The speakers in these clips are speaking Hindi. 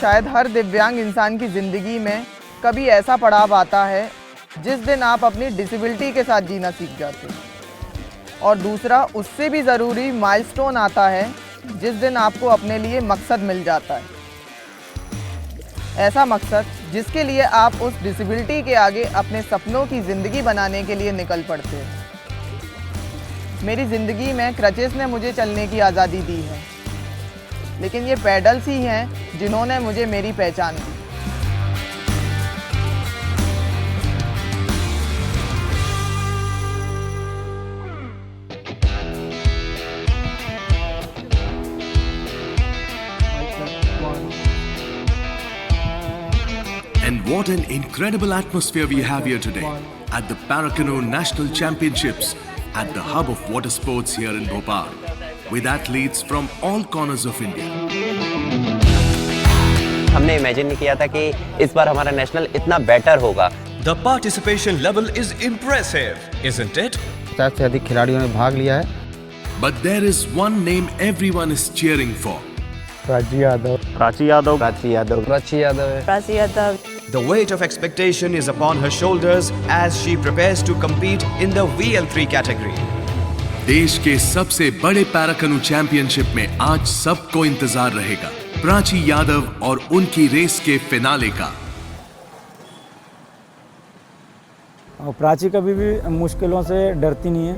शायद हर दिव्यांग इंसान की ज़िंदगी में कभी ऐसा पड़ाव आता है जिस दिन आप अपनी डिसेबिलिटी के साथ जीना सीख जाते हैं, और दूसरा उससे भी ज़रूरी माइलस्टोन आता है जिस दिन आपको अपने लिए मकसद मिल जाता है। ऐसा मकसद जिसके लिए आप उस डिसेबिलिटी के आगे अपने सपनों की ज़िंदगी बनाने के लिए निकल पड़ते हैं। मेरी ज़िंदगी में क्रचेस ने मुझे चलने की आज़ादी दी है, लेकिन ये पैडल्स ही हैं जिन्होंने मुझे मेरी पहचान दी। And what an incredible atmosphere we have here today at the Paracanoe National Championships at the hub of water sports here in Bhopal, with athletes from all corners of India. हमने इमेजिन नहीं किया था कि इस बार हमारा नेशनल इतना बेटर होगा। The participation level is impressive, isn't it? 50 से अधिक खिलाड़ियों ने भाग लिया है। But there is one name everyone is cheering for. Prachi Yadav. The weight of expectation is upon her shoulders as she prepares to compete in the VL3 category. देश के सबसे बड़े पैराकनू चैंपियनशिप में आज सबको इंतजार रहेगा प्राची यादव और उनकी रेस के फिनाले का। प्राची कभी भी मुश्किलों से डरती नहीं है।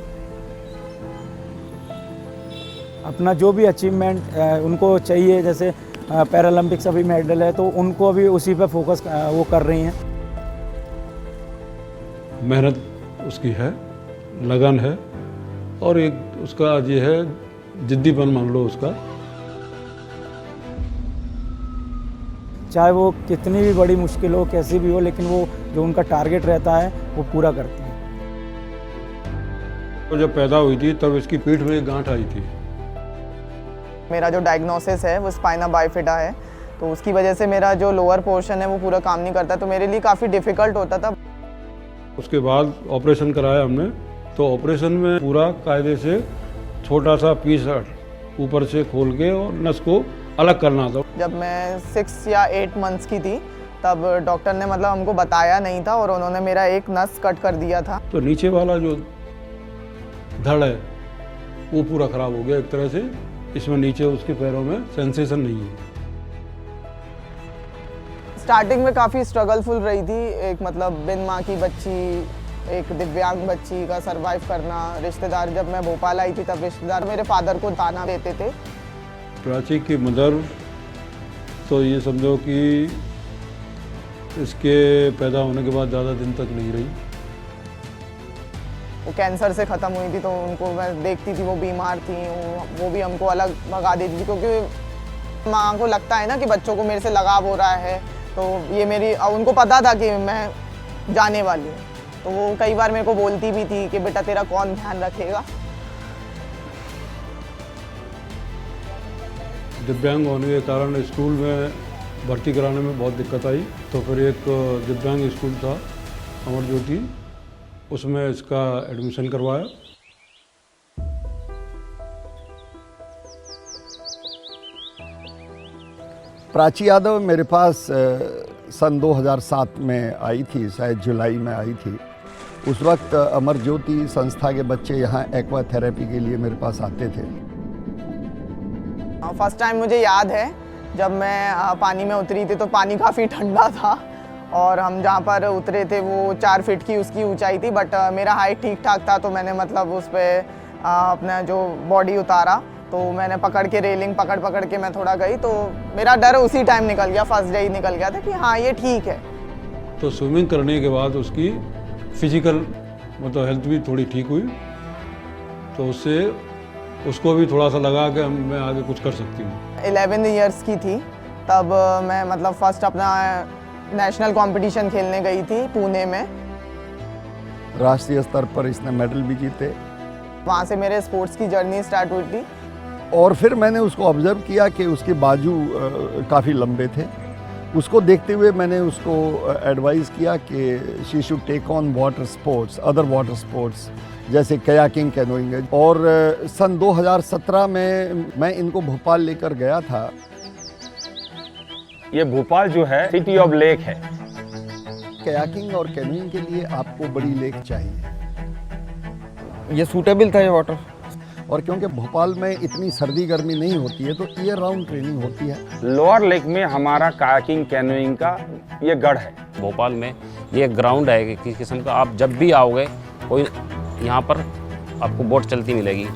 अपना जो भी अचीवमेंट उनको चाहिए, जैसे पैरालंपिक्स अभी मेडल है तो उनको अभी उसी पे फोकस वो कर रही हैं। मेहनत उसकी है, लगन है, और एक उसका ये है जिद्दीपन मान लो उसका। चाहे वो कितनी भी बड़ी मुश्किल हो, कैसी भी हो, लेकिन वो जो उनका टारगेट रहता है वो पूरा करती है। तो जब पैदा हुई थी तब इसकी पीठ में एक गांठ आई थी। मेरा जो डायग्नोसिस है वो स्पाइना बाइफिडा है, तो उसकी वजह से मेरा जो लोअर पोर्शन है वो पूरा काम नहीं करता, तो मेरे लिए काफ़ी डिफ़िकल्ट होता था। उसके बाद ऑपरेशन कराया हमने, तो ऑपरेशन में पूरा कायदे से छोटा सा पीस ऊपर से खोल के और नस को अलग करना था। जब मैं 6 या 8 मंथ्स की थी तब डॉक्टर ने मतलब हमको बताया नहीं था और उन्होंने मेरा एक नस कट कर दिया था। तो नीचे वाला जो धड़ है वो पूरा ख़राब हो गया एक तरह से। इसमें नीचे उसके पैरों में सेंसेशन नहीं है। स्टार्टिंग में काफ़ी स्ट्रगलफुल रही थी, एक मतलब बिन माँ की बच्ची, एक दिव्यांग बच्ची का सरवाइव करना। रिश्तेदार, जब मैं भोपाल आई थी तब रिश्तेदार मेरे फादर को ताना देते थे। प्राची की मदर तो ये समझो कि इसके पैदा होने के बाद ज़्यादा दिन तक नहीं रही। वो कैंसर से ख़त्म हुई थी, तो उनको मैं देखती थी, वो बीमार थी, वो भी हमको अलग भगा देती थी, क्योंकि माँ को लगता है ना कि बच्चों को मेरे से लगाव हो रहा है। तो ये मेरी, उनको पता था कि मैं जाने वाली हूँ, तो वो कई बार मेरे को बोलती भी थी कि बेटा तेरा कौन ध्यान रखेगा। दिव्यांग होने के कारण स्कूल में भर्ती कराने में बहुत दिक्कत आई, तो फिर एक दिव्यांग स्कूल था अमर ज्योति, उसमें इसका एडमिशन करवाया। प्राची यादव मेरे पास सन 2007 में आई थी, शायद जुलाई में आई थी। उस वक्त अमर ज्योति संस्था के बच्चे यहाँ एक्वा थेरेपी के लिए मेरे पास आते थे। फर्स्ट टाइम मुझे याद है जब मैं पानी में उतरी थी, तो पानी काफ़ी ठंडा था और हम जहाँ पर उतरे थे वो 4 फीट की उसकी ऊंचाई थी, बट मेरा हाइट ठीक ठाक था, तो मैंने मतलब उस पर अपना जो बॉडी उतारा, तो मैंने पकड़ के रेलिंग पकड़ के मैं थोड़ा गई, तो मेरा डर उसी टाइम निकल गया, फर्स्ट डे ही निकल गया था कि हाँ ये ठीक है। तो स्विमिंग करने के बाद उसकी फिजिकल मतलब हेल्थ भी थोड़ी ठीक हुई, तो उससे उसको भी थोड़ा सा लगा कि मैं आगे कुछ कर सकती हूँ। 11 ईयर्स की थी तब मैं मतलब फर्स्ट अपना नेशनल कंपटीशन खेलने गई थी पुणे में। राष्ट्रीय स्तर पर इसने मेडल भी जीते। वहाँ से मेरे स्पोर्ट्स की जर्नी स्टार्ट हुई थी। और फिर मैंने उसको ऑब्जर्व किया कि उसके बाजू काफ़ी लंबे थे। उसको देखते हुए मैंने उसको एडवाइस किया कि she should take on water sports, other water sports जैसे कयाकिंग, कैनोइंग। और सन 2017 में मैं इनको भोपाल लेकर गया था। ये भोपाल जो है सिटी ऑफ लेक है। कयाकिंग और कैनोइंग के लिए आपको बड़ी लेक चाहिए, ये सूटेबल था ये वाटर। और क्योंकि भोपाल में इतनी सर्दी गर्मी नहीं होती है तो ईयर राउंड ट्रेनिंग होती है। लोअर लेक में हमारा कायाकिंग कैनोइंग का ये गढ़ है। भोपाल में ये ग्राउंड है कि किस किस्म का, आप जब भी आओगे कोई यहाँ पर आपको बोट चलती मिलेगी।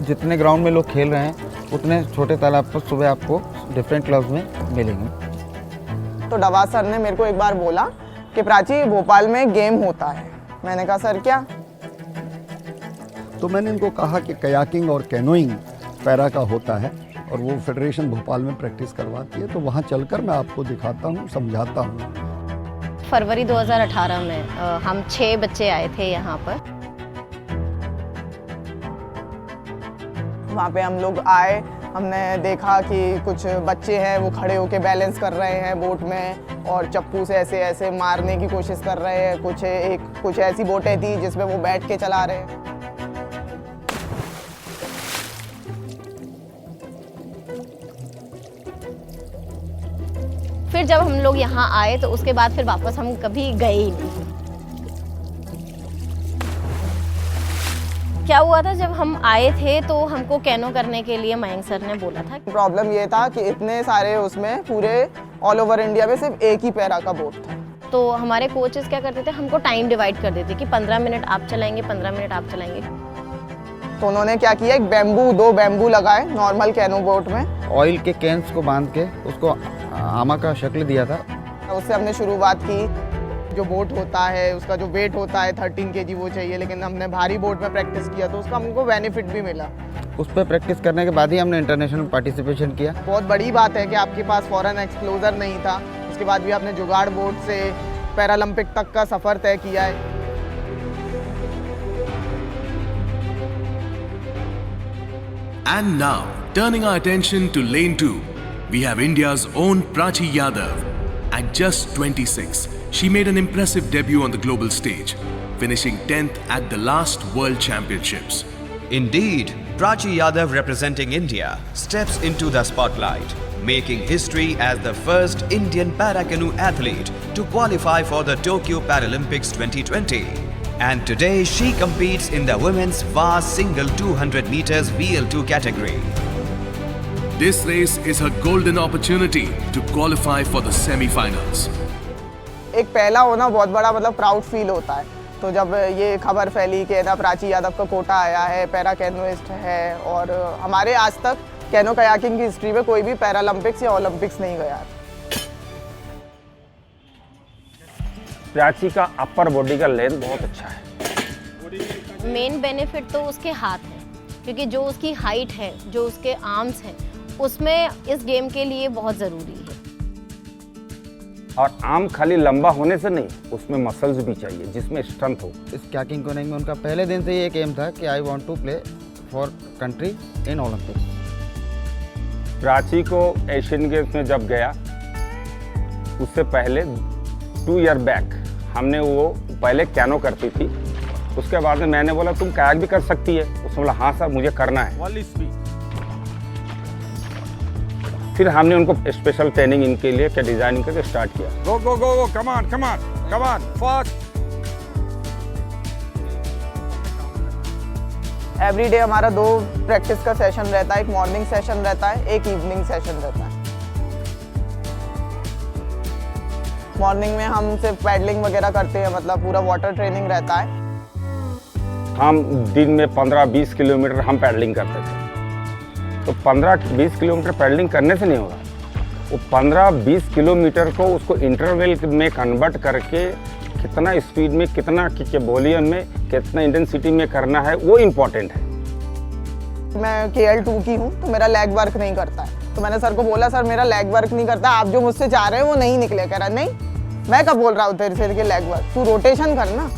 जितने ग्राउंड में लोग खेल रहे हैं उतने छोटे तालाब पर सुबह आपको डिफरेंट क्लब्स में मिलेंगे। तो डवा सर ने मेरे को एक बार बोला कि प्राची भोपाल में गेम होता है। मैंने कहा सर क्या? तो मैंने इनको कहा कि कयाकिंग और कैनोइंग पैरा का होता है और वो फेडरेशन भोपाल में प्रैक्टिस करवाती है, तो वहाँ चलकर मैं आपको दिखाता हूँ, समझाता हूँ। फरवरी 2018 में हम 6 बच्चे आए थे यहाँ पर। वहाँ पे हम लोग आए, हमने देखा कि कुछ बच्चे हैं वो खड़े होके बैलेंस कर रहे हैं बोट में और चप्पू से ऐसे ऐसे मारने की कोशिश कर रहे हैं। कुछ ऐसी बोटें थी जिसमें वो बैठ के चला रहे हैं। फिर जब हम लोग यहाँ आए तो उसके बाद फिर वापस हम कभी गए ही नहीं। क्या हुआ था, जब हम आए थे तो हमको कैनो करने के लिए मयंक सर ने बोला था। प्रॉब्लम ये था कि इतने सारे उसमें पूरे ऑल ओवर इंडिया में सिर्फ एक ही पैरा का बोट था। तो हमारे कोचेस क्या करते थे, हमको टाइम डिवाइड कर देते कि 15 मिनट आप चलाएंगे, 15 मिनट आप चलाएंगे। तो उन्होंने क्या किया, एक बैम्बू, 2 बैम्बू लगाए नॉर्मल कैनो बोट में। ऑयल के कैंस को बांध के उसको आमा का शक्ल दिया था। उससे हमने शुरुआत की। जो बोट होता है उसका जो वेट होता है 13 kg वो चाहिए, लेकिन हमने भारी बोट में प्रैक्टिस किया तो उसका हमको बेनिफिट भी मिला। उस पर प्रैक्टिस करने के बाद ही हमने इंटरनेशनल पार्टिसिपेशन किया। बहुत बड़ी बात है कि आपके पास फॉरेन एक्सप्लोजर नहीं था, उसके बाद भी आपने जुगाड़ बोट से पैरालंपिक तक का सफ़र तय किया है। And now, turning our attention to lane 2, we have India's own Prachi Yadav. At just 26, she made an impressive debut on the global stage, finishing 10th at the last World Championships. Indeed, Prachi Yadav representing India steps into the spotlight, making history as the first Indian para-canoe athlete to qualify for the Tokyo Paralympics 2020. And today she competes in the women's vast single 200 meters VL2 category. This race is her golden opportunity to qualify for the semi-finals. एक पहला होना बहुत बड़ा मतलब प्राउड फील होता है। तो जब ये खबर फैली कि ना प्राची यादव का कोटा आया है, पैरा कैनोइस्ट है, और हमारे आज तक कैनो कयाकिंग की हिस्ट्री में कोई भी पैरालंपिक्स या ओलंपिक्स नहीं गया। प्राची का अपर बॉडी का लेंथ बहुत अच्छा है। मेन बेनिफिट तो उसके हाथ है, क्योंकि जो उसकी हाइट है, जो उसके आर्म्स हैं, उसमें इस गेम के लिए बहुत ज़रूरी है। और आर्म खाली लंबा होने से नहीं, उसमें मसल्स भी चाहिए जिसमें स्ट्रेंथ हो। इस कयाकिंग को नहीं में उनका पहले दिन से ये एक एम था कि I want to play for country in Olympics. Prachi को एशियन गेम्स में जब गया उससे पहले 2 ईयर बैक हमने वो पहले कैनो करती थी। उसके बाद में मैंने बोला तुम कायाक भी कर सकती है। उसने बोला हाँ सर मुझे करना है। फिर हमने उनको स्पेशल ट्रेनिंग इनके लिए क्या डिजाइनिंग करके स्टार्ट किया। Go go go go come on come on come on fast. Everyday हमारा 2 प्रैक्टिस का सेशन रहता है, एक मॉर्निंग सेशन रहता है, एक इवनिंग सेशन रहता है। मॉर्निंग में हम सिर्फ पैडलिंग वगैरह करते हैं, मतलब पूरा वाटर ट्रेनिंग रहता है। हम दिन में 15-20 किलोमीटर हम पैडलिंग करते थे। तो 15-20 किलोमीटर पैडलिंग करने से नहीं होगा, वो 15-20 किलोमीटर को उसको इंटरवल में कन्वर्ट करके कितना स्पीड में, कितना वॉल्यूम में, कितना इंटेंसिटी में करना है, वो इम्पोर्टेंट है। मैं KL2 की हूँ तो मेरा लेग वर्क नहीं करता है, तो मैंने सर को बोला सर मेरा लेग वर्क नहीं करता, आप जो मुझसे चाह रहे हैं वो नहीं निकले। कह रहा नहीं मैं कब बोल रहा हूँ तेरे से कि लेग वर्क, तू रोटेशन करना।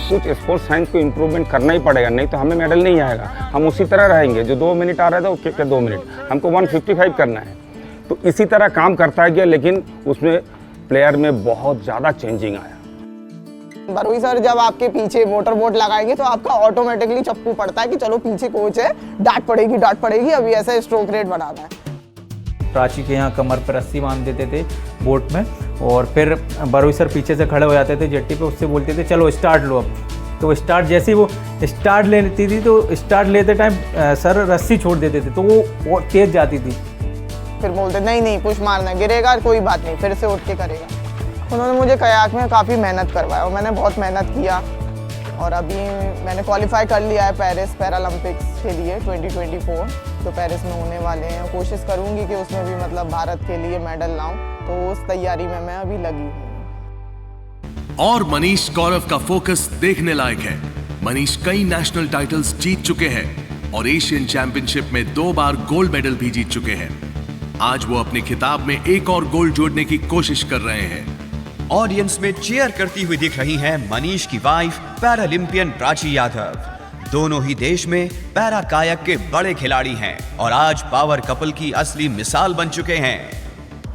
कुछ स्पोर्ट्स साइंस को इम्प्रूवमेंट करना ही पड़ेगा, नहीं तो हमें मेडल नहीं आएगा। हम उसी तरह रहेंगे, जो 2 मिनट आ रहा था वो क्या 2 मिनट, हमको 155 करना है। तो इसी तरह काम करता गया, लेकिन उसमें प्लेयर में बहुत ज़्यादा चेंजिंग आया। बरोई सर जब आपके पीछे मोटर बोट लगाएंगे तो आपका ऑटोमेटिकली चप्पू पड़ता है कि चलो पीछे कोच है, डांट पड़ेगी, अभी ऐसा स्ट्रोक रेट बनाना है। प्राची के यहाँ कमर पर रस्सी बांध देते थे बोट में, और फिर बरोई सर पीछे से खड़े हो जाते थे जेट्टी पे, उससे बोलते थे चलो स्टार्ट लो अब। तो वो स्टार्ट जैसे ही वो स्टार्ट लेती थी तो स्टार्ट लेते टाइम सर रस्सी छोड़ देते थे तो वो तेज जाती थी। फिर बोलते नहीं पुश मारना, गिरेगा कोई बात नहीं, फिर से उठ के करेगा। उन्होंने मुझे कयाक में काफ़ी मेहनत करवाया और मैंने बहुत मेहनत किया, और अभी मैंने क्वालिफाई कर लिया है पेरिस पैरालंपिक्स के लिए 2024 जो पेरिस में होने वाले हैं। कोशिश करूंगी कि उसमें भी मतलब भारत के लिए मेडल लाऊं, तो उस तैयारी में मैं अभी लगी हूँ। और मनीष गौरव का फोकस देखने लायक है। मनीष कई नेशनल टाइटल्स जीत चुके हैं और एशियन चैंपियनशिप में 2 बार गोल्ड मेडल भी जीत चुके हैं। आज वो अपने खिताब में एक और गोल्ड जोड़ने की कोशिश कर रहे हैं। ऑडियंस में चीयर करती हुई दिख रही हैं मनीष की वाइफ पैरालंपियन प्राची यादव। दोनों ही देश में पैरा कायक के बड़े खिलाड़ी हैं और आज पावर कपल की असली मिसाल बन चुके हैं।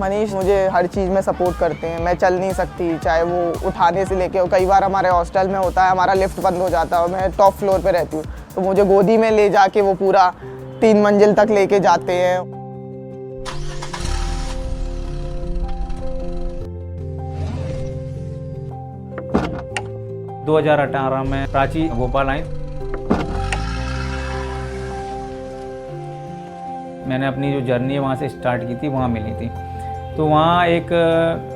मनीष मुझे हर चीज़ में सपोर्ट करते हैं। मैं चल नहीं सकती, चाहे वो उठाने से लेके, कई बार हमारे हॉस्टल में होता है हमारा लिफ्ट बंद हो जाता है और मैं टॉप फ्लोर पे रहती हूँ, तो मुझे गोदी में ले जाके वो पूरा 3 मंजिल तक लेके जाते हैं। 2018 में प्राची भोपाल आई। मैंने अपनी जो जर्नी है वहाँ से स्टार्ट की थी, वहाँ मिली थी। तो वहाँ एक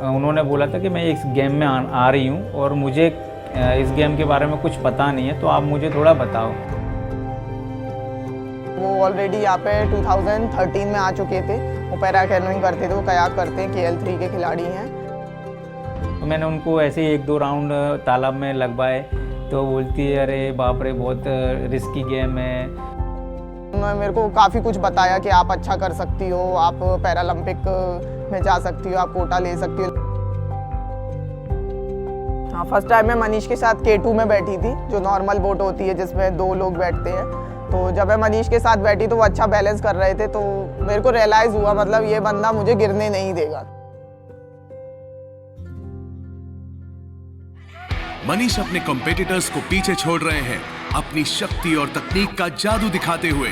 उन्होंने बोला था कि मैं इस गेम में आ रही हूँ और मुझे इस गेम के बारे में कुछ पता नहीं है, तो आप मुझे थोड़ा बताओ। वो ऑलरेडी यहाँ पे 2013 में आ चुके थे। वो पैरा कैनोइंग करते थे, वो कयाक करते हैं, KL3 के खिलाड़ी हैं। तो मैंने उनको ऐसे ही 1-2 राउंड तालाब में लगवाए, तो बोलती है अरे बाप रे बहुत रिस्की गेम है। उन्होंने मेरे को काफ़ी कुछ बताया कि आप अच्छा कर सकती हो, आप पैरालंपिक में जा सकती हो, आप कोटा ले सकती हो। हाँ, फर्स्ट टाइम मैं मनीष के साथ K2 में बैठी थी, जो नॉर्मल बोट होती है जिसमें 2 लोग बैठते हैं। तो जब मैं मनीष के साथ बैठी तो वो अच्छा बैलेंस कर रहे थे, तो मेरे को रियलाइज़ हुआ मतलब ये बंदा मुझे गिरने नहीं देगा। मनीष अपने कॉम्पिटिटर्स को पीछे छोड़ रहे हैं अपनी शक्ति और तकनीक का जादू दिखाते हुए।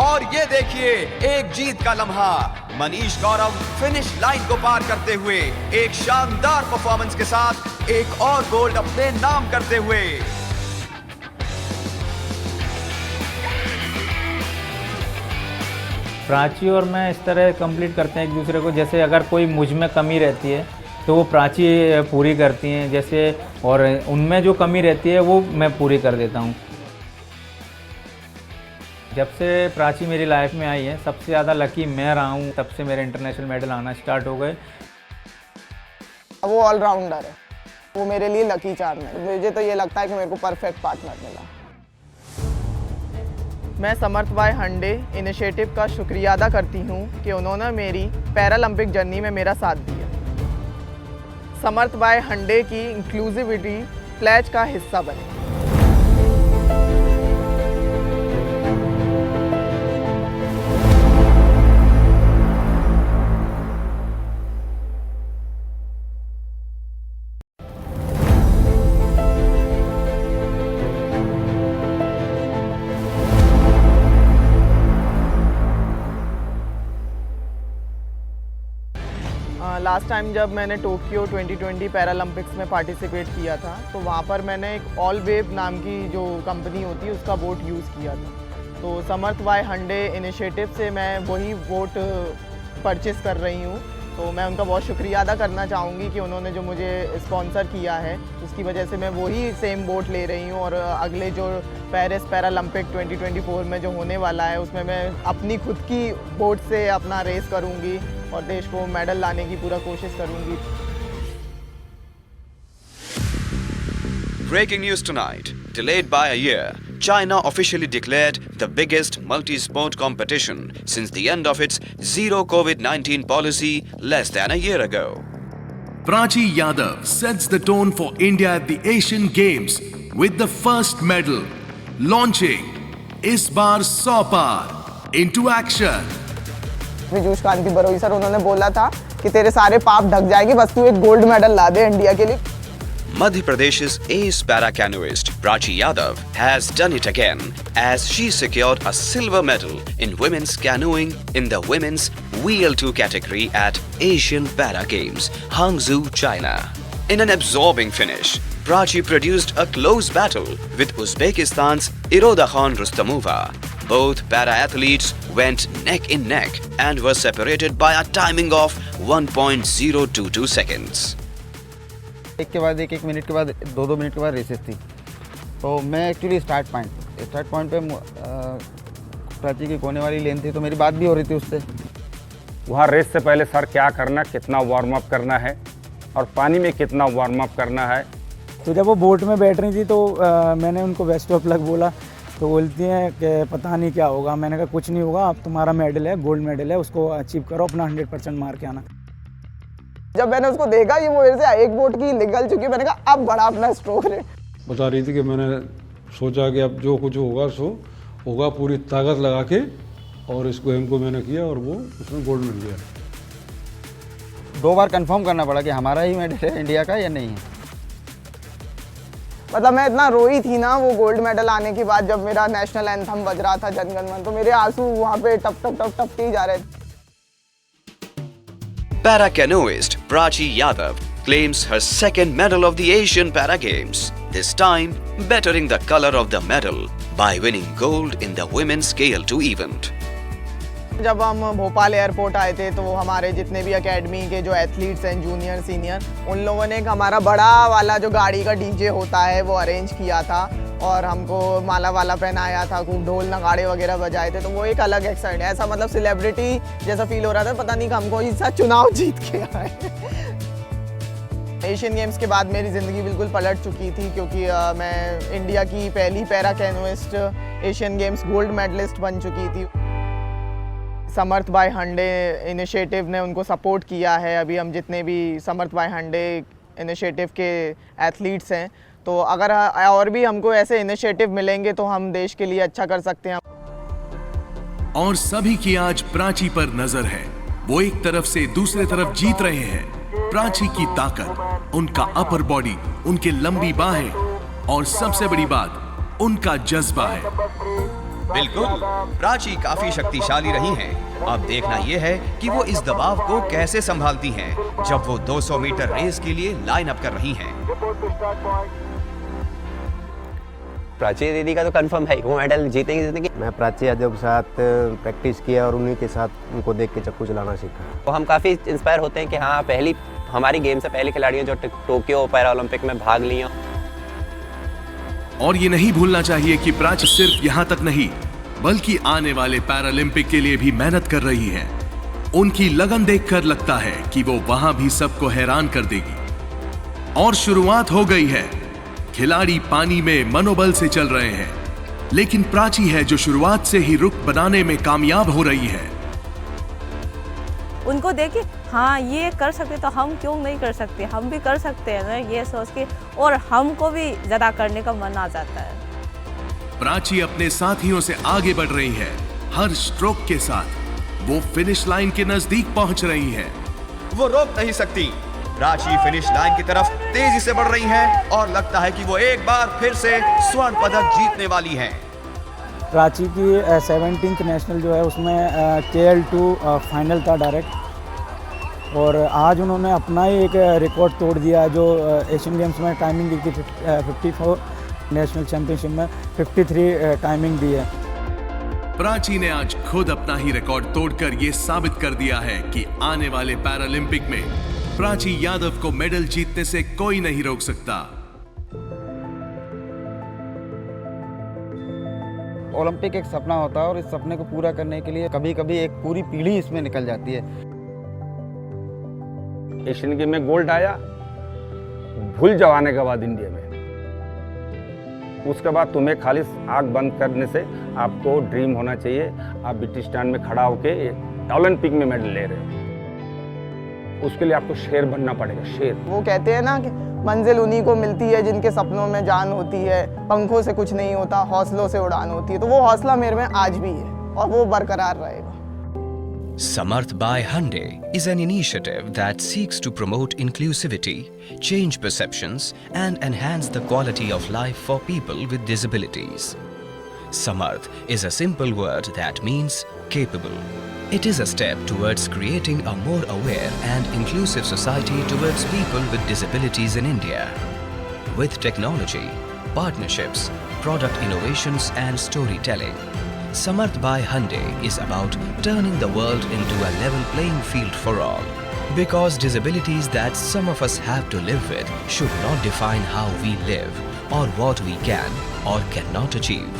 और ये देखिए एक जीत का लम्हा, मनीष गौरव फिनिश लाइन को पार करते हुए एक शानदार परफॉर्मेंस के साथ एक और गोल्ड अपने नाम करते हुए। प्राची और मैं इस तरह कंप्लीट करते हैं एक दूसरे को, जैसे अगर कोई मुझ में कमी रहती है तो वो प्राची पूरी करती हैं जैसे, और उनमें जो कमी रहती है वो मैं पूरी कर देता हूँ। जब से प्राची मेरी लाइफ में आई है सबसे ज़्यादा लकी मैं रहा हूँ, तब से मेरे इंटरनेशनल मेडल आना स्टार्ट हो गए। वो ऑलराउंडर है, वो मेरे लिए लकी चार्म है। मुझे तो ये लगता है कि मेरे को परफेक्ट पार्टनर मिला। मैं समर्थ भाई हंडे इनिशिएटिव का शुक्रिया अदा करती हूँ कि उन्होंने मेरी पैरालंपिक जर्नी में मेरा साथ दिया। समर्थ भाई हंडे की इंक्लूसिविटी प्लेज का हिस्सा बने। लास्ट टाइम जब मैंने टोक्यो 2020 पैरालंपिक्स में पार्टिसिपेट किया था, तो वहाँ पर मैंने एक ऑल वेव नाम की जो कंपनी होती है उसका बोट यूज़ किया था। तो समर्थ भाई हंडे इनिशिएटिव से मैं वही बोट परचेस कर रही हूँ। तो मैं उनका बहुत शुक्रिया अदा करना चाहूँगी कि उन्होंने जो मुझे स्पॉन्सर किया है उसकी वजह से मैं वही सेम बोट ले रही हूँ। और अगले जो पेरिस पैरालंपिक 2024 में जो होने वाला है उसमें मैं अपनी खुद की बोट से अपना रेस करूँगी और देश को मेडल लाने की पूरा कोशिश करूँगी। Breaking news tonight. Delayed by a year, China officially declared the biggest multi-sport competition since the end of its zero COVID-19 policy less than a year ago. Prachi Yadav sets the tone for India at the Asian Games with the first medal. Launching इस बार 100 पार into action. विजूष कांति बरोई सर उन्होंने बोला था कि तेरे सारे पाप ढक जाएंगे, बस तू एक गोल्ड मेडल ला दे इंडिया के लिए। Madhya Pradesh's ace para-canoeist Prachi Yadav has done it again as she secured a silver medal in women's canoeing in the women's Wheel 2 category at Asian Para Games, Hangzhou, China. In an absorbing finish, Prachi produced a close battle with Uzbekistan's Iroda Khan Rustamova. Both para-athletes went neck in neck and were separated by a timing of 1.022 seconds. एक के बाद एक मिनट के बाद 2-2 मिनट के बाद रेसेस थी। तो मैं एक्चुअली स्टार्ट पॉइंट पे प्राची की कोने वाली लेन थी, तो मेरी बात भी हो रही थी उससे। वहाँ रेस से पहले सर क्या करना, कितना वार्म अप करना है और पानी में कितना वार्म अप करना है। तो जब वो बोट में बैठ रही थी तो मैंने उनको बेस्ट ऑफ लक बोला, तो बोलती हैं कि पता नहीं क्या होगा। मैंने कहा कुछ नहीं होगा, अब तुम्हारा मेडल है, गोल्ड मेडल है, उसको अचीव करो, अपना 100% मार के आना। जब मैंने उसको देखा कि वो मेरे से एक बोट की निकल चुकी, मैंने कहा अब बड़ा अपना स्ट्रोक रेट। बता रही थी कि मैंने सोचा कि अब जो कुछ होगा सो होगा, पूरी ताकत लगा के, और इस गेम को मैंने किया और वो उसमें गोल्ड मिल गया। 2 बार कंफर्म करना पड़ा कि हमारा ही मेडल है इंडिया का या नहीं है। मतलब मैं इतना रोई थी ना वो गोल्ड मेडल आने के बाद, जब मेरा नेशनल एंथम बज रहा था जन गण मन, तो मेरे आंसू वहाँ पे टप टप टप टप के ही जा रहे थे। Para-canoeist Prachi Yadav claims her second medal of the Asian Para Games, this time bettering the color of the medal by winning gold in the women's Scale 2 event. जब हम भोपाल एयरपोर्ट आए थे तो हमारे जितने भी एकेडमी के जो एथलीट्स हैं, जूनियर सीनियर, उन लोगों ने एक हमारा बड़ा वाला जो गाड़ी का डीजे होता है वो अरेंज किया था और हमको माला वाला पहनाया था, खूब ढोल नगाड़े वगैरह बजाए थे। तो वो एक अलग एक्साइट, ऐसा मतलब सेलिब्रिटी जैसा फील हो रहा था, पता नहीं कि हमको इस चुनाव जीत के आए। एशियन गेम्स के बाद मेरी ज़िंदगी बिल्कुल पलट चुकी थी, क्योंकि मैं इंडिया की पहली para canoeist Asian games gold medallist बन चुकी थी। समर्थ बाय हंडे इनिशिएटिव ने उनको सपोर्ट किया है। अभी हम जितने भी समर्थ बाय हंडे इनिशिएटिव के एथलीट्स हैं, तो अगर और भी हमको ऐसे इनिशिएटिव मिलेंगे तो हम देश के लिए अच्छा कर सकते हैं। और सभी की आज प्राची पर नजर है। वो एक तरफ से दूसरे तरफ जीत रहे हैं। प्राची की ताकत, उनका अपर बॉडी, उनकी लंबी बाहें और सबसे बड़ी बात उनका जज्बा है। बिल्कुल, प्राची काफी शक्तिशाली रही हैं। अब देखना यह है कि वो इस दबाव को कैसे संभालती हैं जब वो 200 मीटर रेस के लिए लाइन अप कर रही हैं। प्राची दीदी का तो कंफर्म है, वो मेडल जीतेंगे। मैं प्राची यादव के साथ प्रैक्टिस किया और उन्हीं के साथ उनको देख के चक्कू चलाना सीखा। तो हम काफ़ी इंस्पायर होते हैं कि हाँ, पहली हमारी गेम से पहली खिलाड़ी हैं जो टोक्यो पैरा ओलंपिक में भाग ली। और ये नहीं भूलना चाहिए कि प्राची सिर्फ यहाँ तक नहीं, बल्कि आने वाले पैरालंपिक के लिए भी मेहनत कर रही है। उनकी लगन देखकर लगता है कि वो वहां भी सबको हैरान कर देगी। और शुरुआत हो गई है। खिलाड़ी पानी में मनोबल से चल रहे हैं, लेकिन प्राची है जो शुरुआत से ही रुख बनाने में कामयाब हो रही है। उनको देखे हाँ ये कर सकते तो हम क्यों नहीं कर सकते, हम भी कर सकते हैं ना, ये सोच के और हमको भी ज़्यादा करने का मन आ जाता है। प्राची अपने साथियों से आगे बढ़ रही है। हर स्ट्रोक के साथ वो फिनिश लाइन के नजदीक पहुंच रही है। वो रोक नहीं सकती। प्राची फिनिश लाइन की तरफ तेजी से बढ़ रही हैं और लगता है कि वो एक बार फिर से स्वर्ण पदक जीतने वाली हैं। प्राची की 17th नेशनल जो है उसमें KL2 फाइनल था डायरेक्ट, और आज उन्होंने अपना ही एक रिकॉर्ड तोड़ दिया जो एशियन गेम्स में टाइमिंग दी थी 54, नेशनल चैंपियनशिप में 53 टाइमिंग दी है। प्राची ने आज खुद अपना ही रिकॉर्ड तोड़कर ये साबित कर दिया है कि आने वाले पैरालंपिक में प्राची यादव को मेडल जीतने से कोई नहीं रोक सकता। ओलंपिक एक सपना होता है और इस सपने को पूरा करने के लिए कभी कभी एक पूरी पीढ़ी इसमें निकल जाती है। एशियन गेम में गोल्ड आया, भूल जाओ आने के बाद इंडिया में। उसके बाद तुम्हें खाली आंख बंद करने से आपको ड्रीम होना चाहिए। आप ब्रिटिश स्टैंड में खड़ा होके ओलंपिक में मेडल ले रहे हो, उसके लिए आपको शेर बनना पड़ेगा, शेर। वो कहते हैं ना कि मंजिल उन्हीं को मिलती है जिनके सपनों में जान होती है, पंखों से कुछ नहीं होता, हौसलों से उड़ान होती है। तो वो हौसला मेरे में आज भी है और वो बरकरार रहेगा। Samarth by Hyundai is an initiative that seeks to promote inclusivity, change perceptions, and enhance the quality of life for people with disabilities. Samarth is a simple word that means capable. It is a step towards creating a more aware and inclusive society towards people with disabilities in India. With technology, partnerships, product innovations, and storytelling, Samarth by Hyundai is about turning the world into a level playing field for all. Because disabilities that some of us have to live with should not define how we live or what we can or cannot achieve.